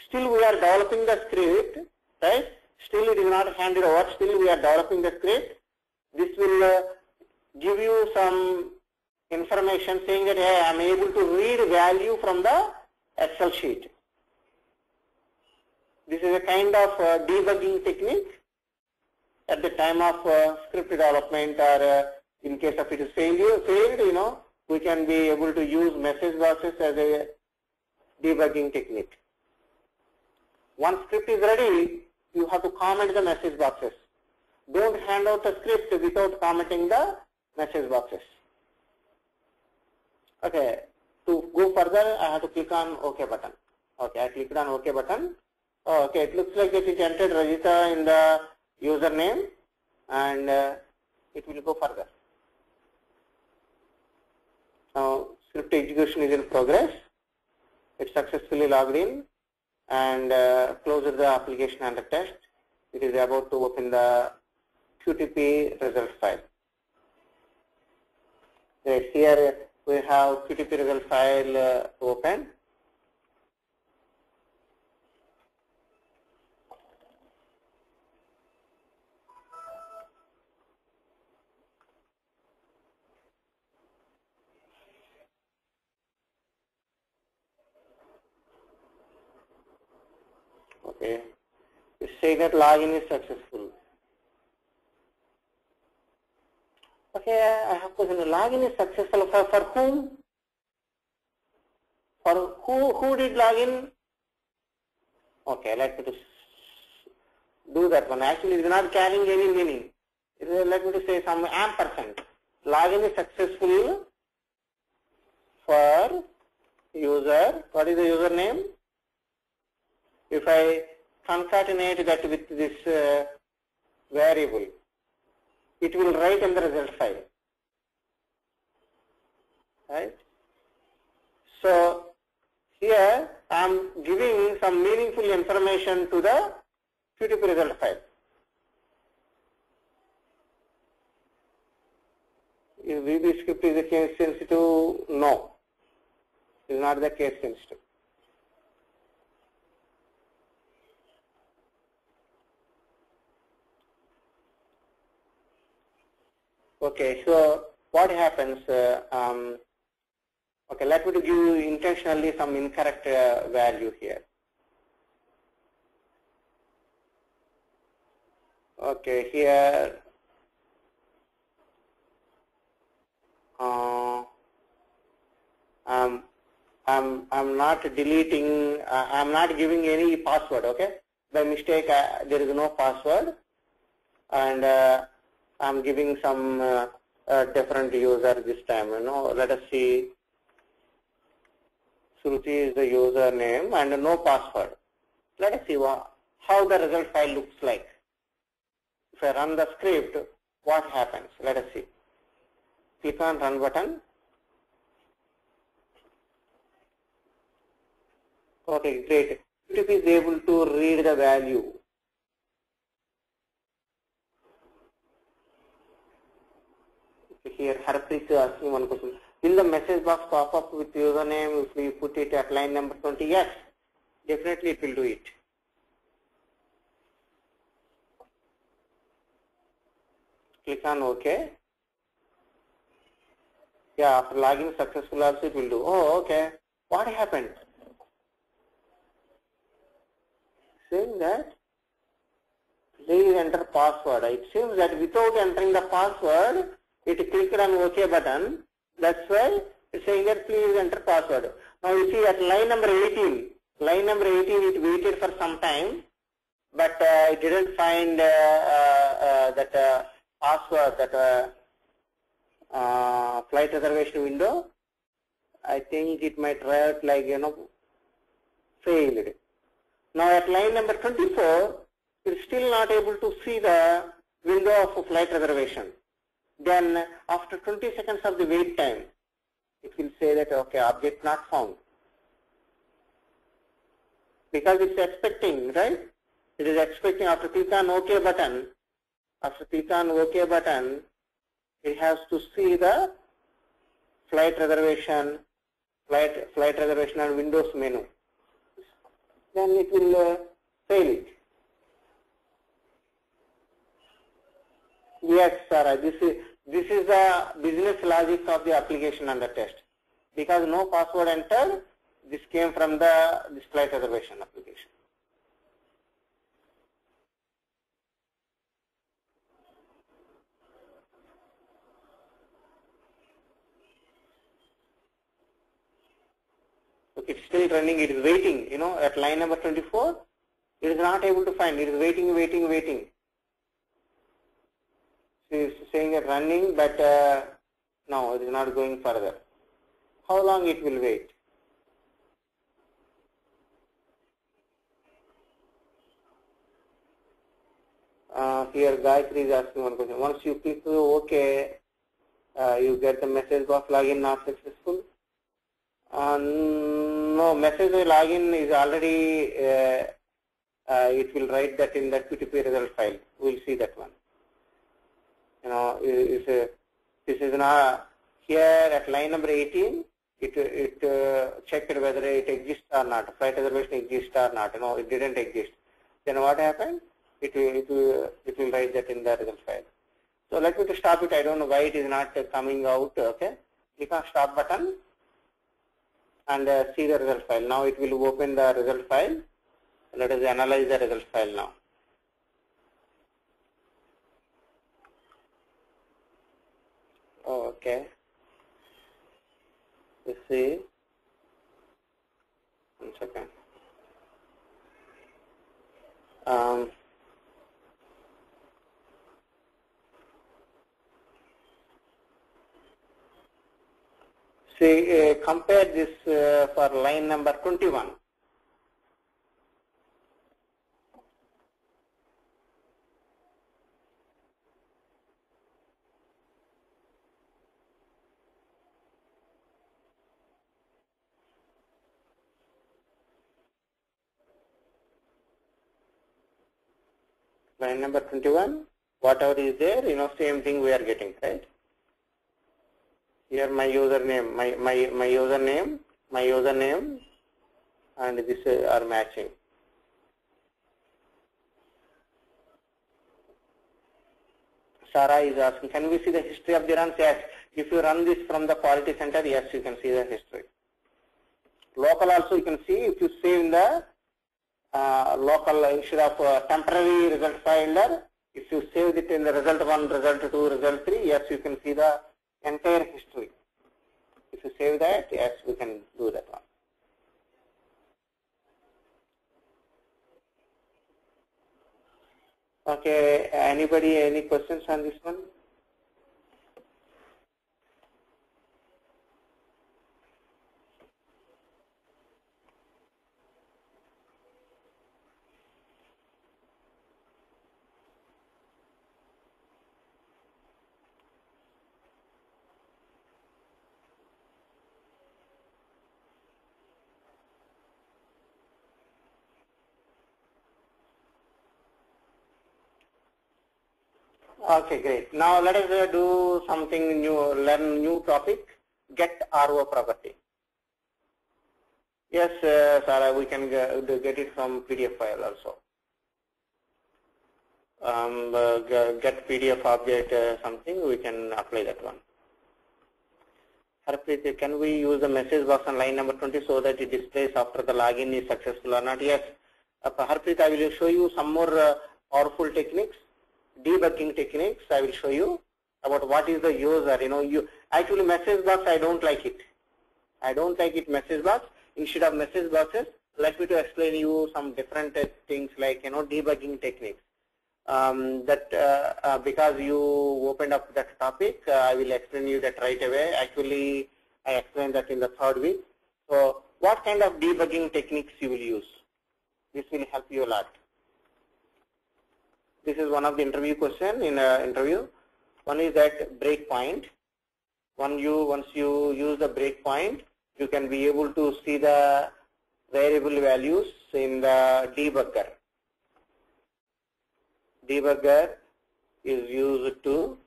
Still we are developing the script, right? Still it is not handed over. Still we are developing the script. This will give you some information saying that hey, I am able to read value from the Excel sheet. This is a kind of debugging technique at the time of script development, or in case of it is failed, we can be able to use message boxes as a debugging technique. Once script is ready, you have to comment the message boxes. Don't hand out the script without commenting the message boxes. Okay, to go further, I have to click on OK button. Okay, I clicked on OK button. Oh, okay, it looks like it entered Rajita in the username, and it will go further. Now, script execution is in progress. It successfully logged in and closed the application under test. It is about to open the QTP result file. Right, here we have QTP result file open. Okay. It's saying that login is successful. Okay, I have question. Login is successful for whom? For who did login? Okay, let me just do that one. Actually, it is not carrying any meaning. Let me just say some ampersand. Login is successful for user. What is the username? If I concatenate that with this variable, it will write in the result file. Right? So here I am giving some meaningful information to the QTP result file. Is VB script is a case sensitive? No, it is not the case sensitive. Okay, so what happens? Okay, let me give you intentionally some incorrect value here. Okay, here I'm not deleting. I'm not giving any password. Okay, by mistake there is no password, and I'm giving some different user this time. Let us see. Shruti is the username and no password. Let us see how the result file looks like. If I run the script, what happens? Let us see. Click on run button. Okay, great. QTP is able to read the value. Here, Harpreet is asking one question. Will the message box pop up with username if we put it at line number 20? Yes, definitely it will do it. Click on OK. Yeah, after login successful also it will do. Oh, okay. What happened? Saying that please enter password. It seems that without entering the password, it clicked on OK button. That's why it's saying that please enter password. Now you see at line number 18, it waited for some time, but it didn't find that password, that flight reservation window. I think it might write like, failed. Now at line number 24, it's still not able to see the window of flight reservation. Then after 20 seconds of the wait time, it will say that, okay, object not found. Because it's expecting, right? It is expecting after click on OK button. After click on OK button, it has to see the flight reservation and Windows menu. Then it will fail it. Yes, sir. This is the business logic of the application under test. Because no password entered, this came from this flight reservation application. Okay, it's still running. It is waiting. At line number 24, it is not able to find. It is waiting. It's saying that running, but no, it is not going further. How long it will wait? Here Gayatri is asking one question. Once you click OK, you get the message box login not successful. No, message login is already, it will write that in the QTP result file. We will see that one. This is not here at line number 18. It checked whether it exists or not. Flight reservation exists or not. No, it didn't exist. Then what happened? It will write that in the result file. So let me to stop it. I don't know why it is not coming out. Okay, click on stop button and see the result file. Now it will open the result file. Let us analyze the result file now. Okay. Let's see. 1 second. See, compare this for line number 21. Line number 21, whatever is there, same thing we are getting, right? Here my username, my username, and this are matching. Sarah is asking, can we see the history of the runs? Yes. If you run this from the quality center, yes, you can see the history. Local also you can see, if you save in the local instead of temporary result folder, if you save it in the result 1, result 2, result 3, yes, you can see the entire history. If you save that, yes, we can do that one. Okay, anybody, any questions on this one? Okay, great. Now let us do something new, learn new topic, get RO property. Yes, Sarah, we can get it from PDF file also. Get PDF object something, we can apply that one. Harpreet, can we use the message box on line number 20 so that it displays after the login is successful or not? Yes. Harpreet, I will show you some more powerful techniques. Debugging techniques I will show you about what is the user. Actually message box I don't like it. I don't like it message box. Instead of message boxes, let me to explain you some different things like debugging techniques. Because you opened up that topic, I will explain you that right away. Actually, I explained that in the 3rd week. So, what kind of debugging techniques you will use? This will help you a lot. This is one of the interview question in interview. One is that breakpoint. Once you use the breakpoint, you can be able to see the variable values in the debugger. Debugger is used to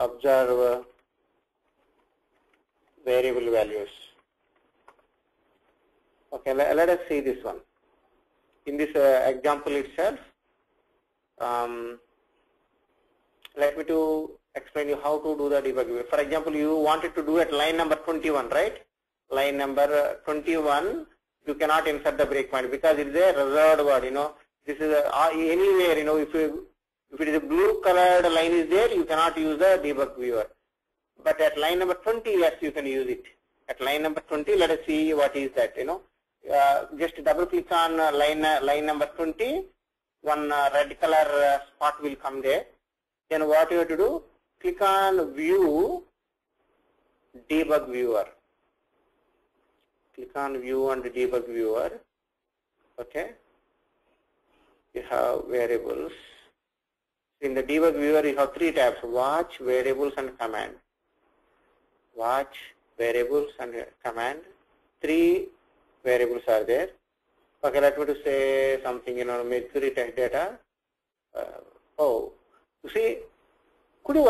observe variable values. Okay, let us see this one. In this example itself, let me to explain you how to do the debugging. For example, you wanted to do at line number 21, right? Line number 21, you cannot insert the breakpoint because it is a reserved word. This is anywhere. If it is a blue colored line is there, you cannot use the debug viewer. But at line number 20, yes, you can use it. At line number 20, let us see what is that. Just double click on line number 20, one red color spot will come there. Then what you have to do, click on view debug viewer. Click on view and debug viewer. Okay. You have variables. In the debug viewer, you have 3 tabs: watch, variables, and command. Watch, variables, and command. 3 variables are there. Okay, let me to say something, Mercury test data. You see, could any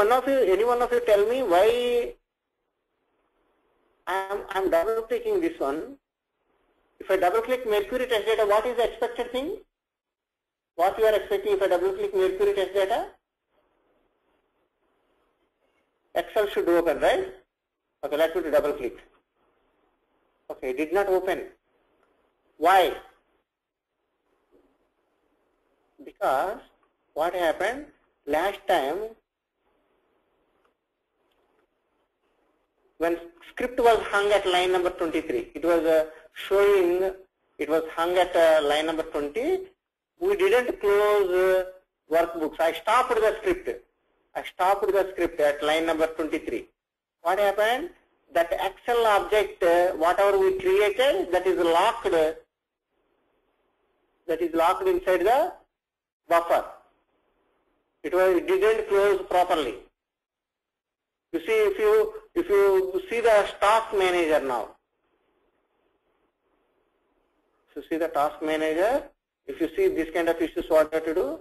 one of you tell me why I'm double clicking this one? If I double click Mercury test data, what is the expected thing? What you are expecting if I double click Mercury test data? Excel should open, right? Okay, let me to double click. Okay, it did not open. Why? Because what happened last time, when script was hung at line number 23, it was showing, it was hung at line number 20. We didn't close workbooks. I stopped the script. I stopped the script at line number 23. What happened? That Excel object, whatever we created, that is locked inside the buffer. It didn't close properly. You see, if you see the task manager now, so see the task manager. If you see this kind of issues, what you have to do?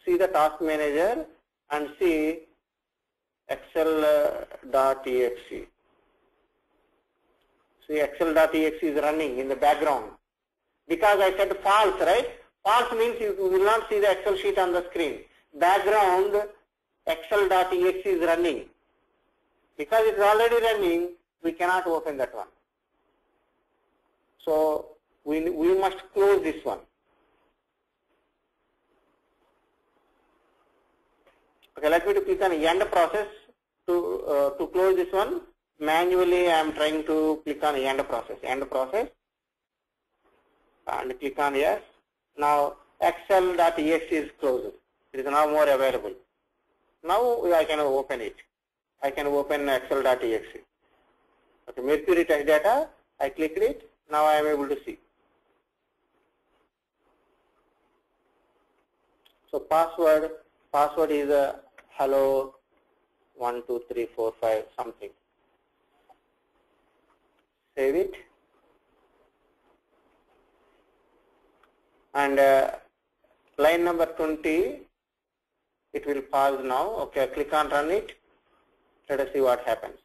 See the task manager and see Excel.exe. See, Excel.exe is running in the background. Because I said false, right? False means you will not see the Excel sheet on the screen. Background Excel.exe is running. Because it is already running, we cannot open that one. So we must close this one. Okay, let me to click on end process to close this one. Manually, I am trying to click on end process, and click on yes. Now Excel.exe is closed. It is now more available. Now I can open it. I can open Excel.exe. Okay, Mercury test data. I clicked it. Now I am able to see. So password is hello 1 2 3 4 5 something. Save it. And line number 20, it will pause now. Okay, click on run it. Let us see what happens.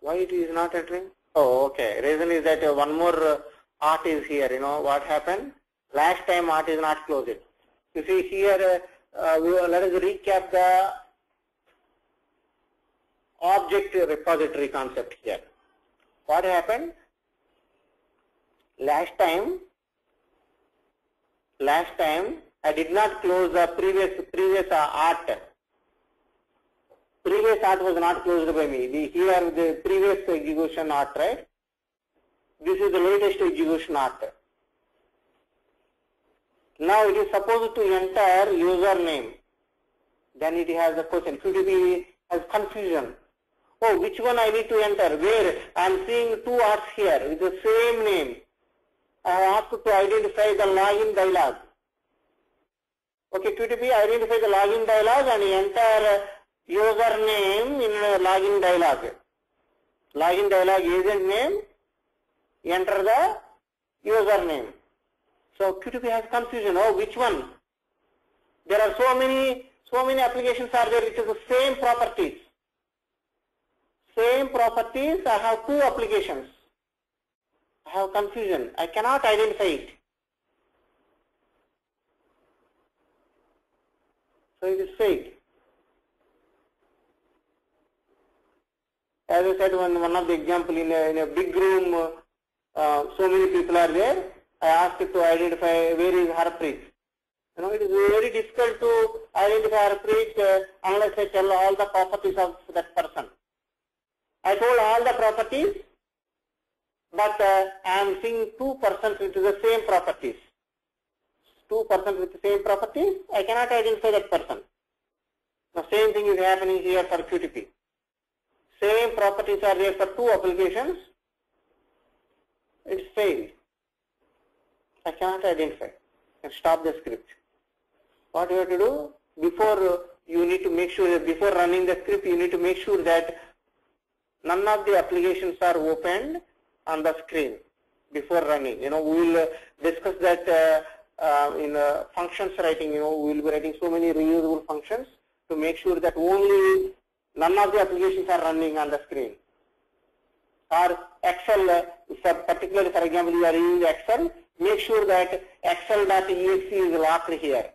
Why it is not entering? Oh, okay. Reason is that one more art is here. You know what happened? Last time art is not closed. You see here, let us recap the object repository concept here. What happened? Last time I did not close the previous art. Previous art was not closed by me. Here the previous execution art, right? This is the latest execution art. Now it is supposed to enter username. Then it has a question. QTP has confusion. Oh, which one I need to enter? Where? I am seeing two arts here with the same name. I have asked to identify the login dialog. Okay, QTP identify the login dialog and enter username in login dialog. Login dialog agent name, enter the username. So QTP has confusion. Oh, which one? There are so many applications are there which is the same properties. Same properties, I have two applications. I have confusion. I cannot identify it. So it is failed. As I said, one of the example in a big room, so many people are there. I asked it to identify where is Harpreet. You know, it is very difficult to identify Harpreet unless I tell all the properties of that person. I told all the properties, but I am seeing two persons with the same properties. Two persons with the same properties, I cannot identify that person. The same thing is happening here for QTP. Same properties are there for two applications. It's failed. I cannot identify. And stop the script. What you have to do? Before you need to make sure that before running the script, you need to make sure that none of the applications are opened on the screen before running. You know, we will discuss that in functions writing. You know, we will be writing so many reusable functions to make sure that only none of the applications are running on the screen. Or Excel, particularly for example, you are using Excel, make sure that Excel.exe is locked here.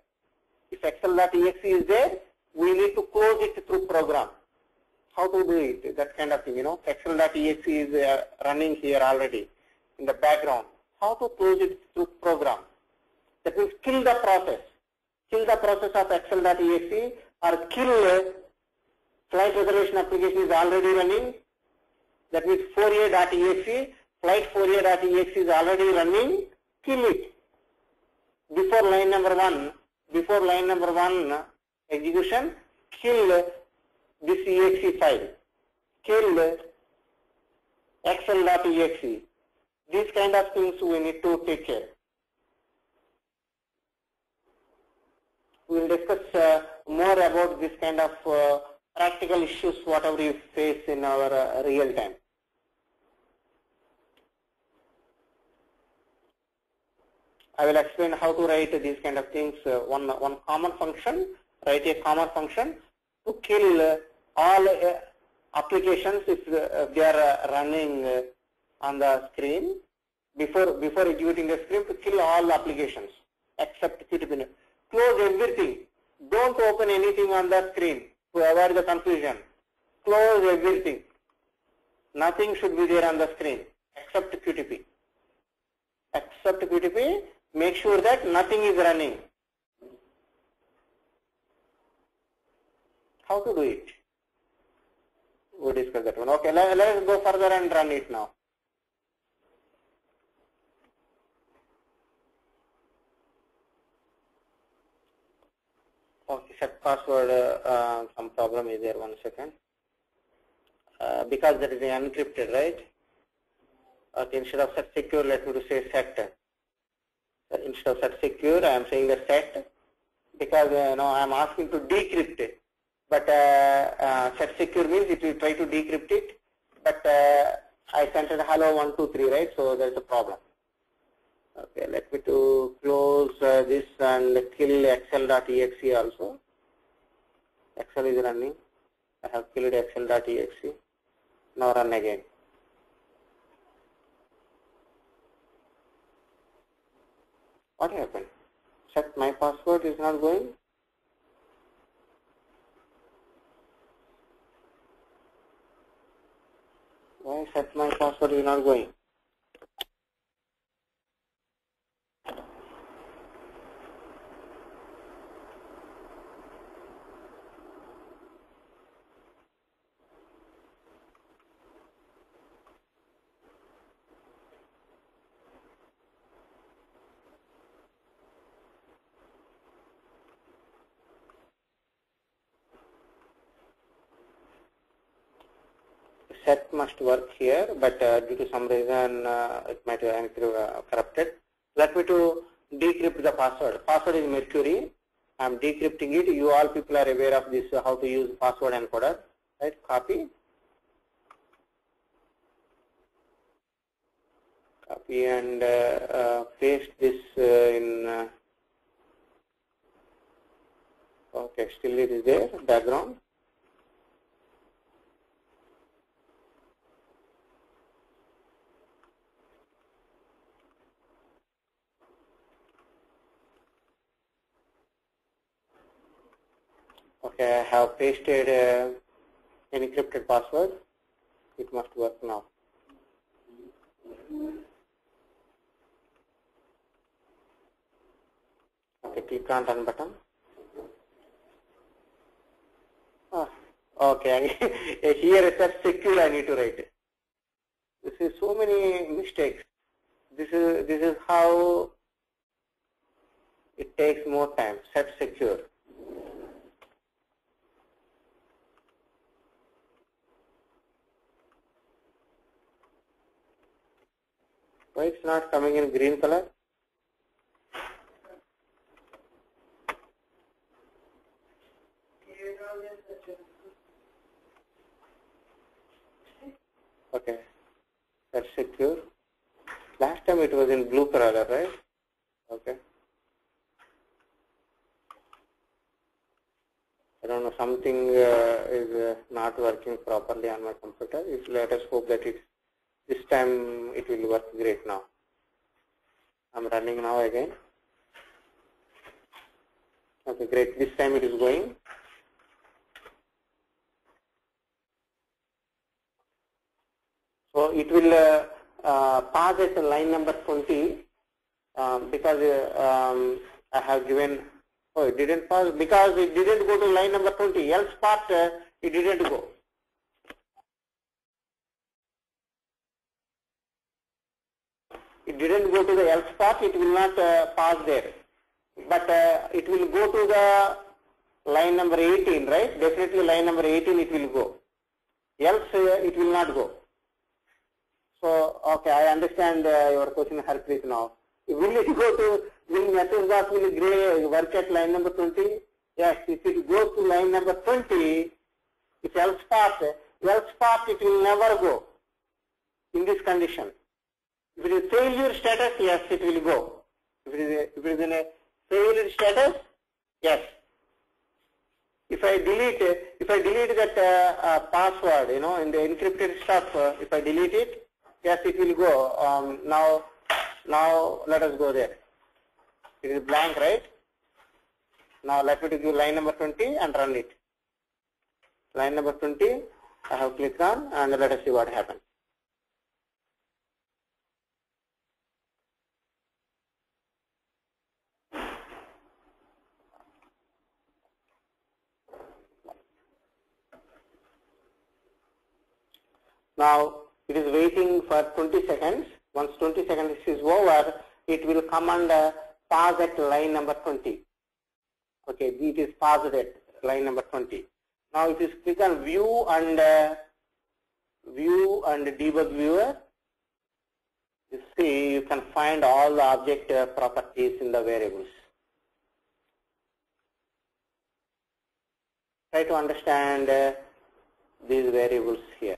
If Excel.exe is there, we need to close it through program. How to do it? That kind of thing, you know. Excel.exe is running here already in the background. How to close it through program? That means kill the process. Kill the process of Excel.exe or kill flight reservation application is already running. That means Fourier.exe, flight Fourier.exe is already running. Kill it. Before line number one execution, kill this exe file. Kill Excel.exe. These kind of things we need to take care. We will discuss more about this kind of practical issues, whatever we face in our real time. I will explain how to write these kind of things. One common function, write a common function to kill all applications if they are running on the screen. Before executing the script, to kill all applications except QTP. Close everything. Don't open anything on the screen to avoid the confusion. Close everything. Nothing should be there on the screen except QTP. Except QTP, make sure that nothing is running. How to do it? We'll discuss that one. Okay, let's go further and run it now. Okay, set password, some problem is there, 1 second. Because that is encrypted, right? Okay, instead of set secure, let me to say set. Instead of set secure, I am saying the set, because now I am asking to decrypt it. But set secure means it will try to decrypt it, but I sent it hello 1 2 3, right? So there is a problem. Okay, let me to close this and kill Excel.exe also. Excel is running. I have killed Excel.exe. Now run again. What happened? Set my password is not going. Why set my password is not going? Set must work here, but due to some reason it might have corrupted. Let me to decrypt the password. Password is Mercury. I am decrypting it. You all people are aware of this, how to use password encoder, right? Copy and paste this in. Okay, still it is there, background. Okay, I have pasted an encrypted password. It must work now. Okay, click on run button. Okay, here it says secure. I need to write it. This is so many mistakes. This is how it takes more time. Set secure. Why it's not coming in green color? Okay, that's secure. Last time it was in blue color, right? Okay. I don't know, something is not working properly on my computer. Let us hope that this time it will work great now. I'm running now again. Okay, great. This time it is going. So it will pass at line number 20 because I have given, oh, it didn't pass because it didn't go to line number 20, else part it didn't go. It didn't go to the else part, it will not pass there. But it will go to the line number 18, right? Definitely line number 18 it will go. Else it will not go. So, okay, I understand your question, Harpreet, now. Will it go to, will message box will gray work at line number 20? Yes, if it goes to line number 20, if else part it will never go in this condition. If it is failure status, yes, it will go. If it is in a failure status, yes. If I delete that password, in the encrypted stuff, if I delete it, yes, it will go. Now let us go there. It is blank, right? Now let me give line number 20 and run it. Line number 20, I have clicked on, and let us see what happens. Now it is waiting for 20 seconds. Once 20 seconds is over, it will come and pass at line number 20. Okay, it is passed at line number 20. Now if you click on view and debug viewer, you see you can find all the object properties in the variables. Try to understand these variables here.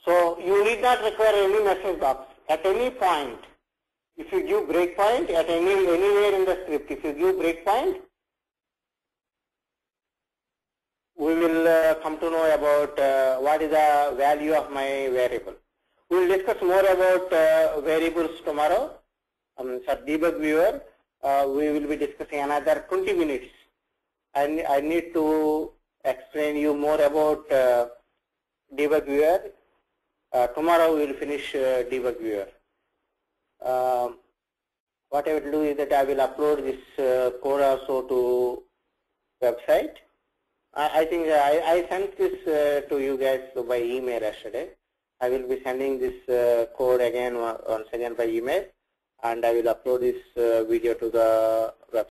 So you need not require any message box. At any point, if you give breakpoint at anywhere in the script, if you give breakpoint, we will come to know about what is the value of my variable. We will discuss more about variables tomorrow. For debug viewer, we will be discussing another 20 minutes. I need to explain you more about debug viewer. Tomorrow we will finish debug viewer. What I will do is that I will upload this code also to website. I think I sent this to you guys by email yesterday. I will be sending this code again once again by email, and I will upload this video to the website.